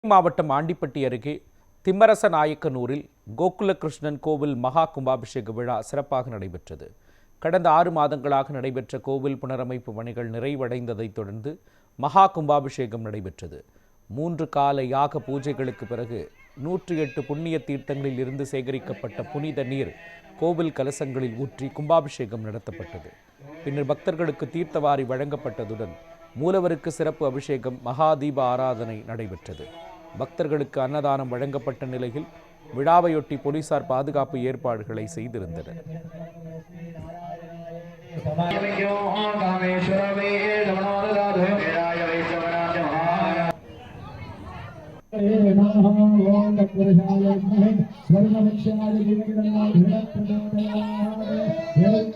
மாவட்டம் ஆண்டிப்பட்டி அருகே திம்மரசநாயக்கனூரில் கோகுல கிருஷ்ணன் கோவில் மகா கும்பாபிஷேக விழா சிறப்பாக நடைபெற்றது. கடந்த 6 மாதங்களாக நடைபெற்ற கோவில் புனரமைப்பு பணிகள் நிறைவடைந்ததைத் தொடர்ந்து மகா கும்பாபிஷேகம் நடைபெற்றது. 3 கால யாக பூஜைகளுக்கு பிறகு 108 புண்ணிய தீர்த்தங்களில் இருந்து சேகரிக்கப்பட்ட புனித நீர் கோவில் கலசங்களில் ஊற்றி கும்பாபிஷேகம் நடத்தப்பட்டது. பின்னர் பக்தர்களுக்கு தீர்த்தவாரி வழங்கப்பட்டதுடன் மூலவருக்கு சிறப்பு அபிஷேகம், மகாதீப ஆராதனை நடைபெற்றது. பக்தர்களுக்கு அன்னதானம் வழங்கப்பட்ட நிலையில் விழாவையொட்டி போலீசார் பாதுகாப்பு ஏற்பாடுகளை செய்திருந்தனர். ஓம்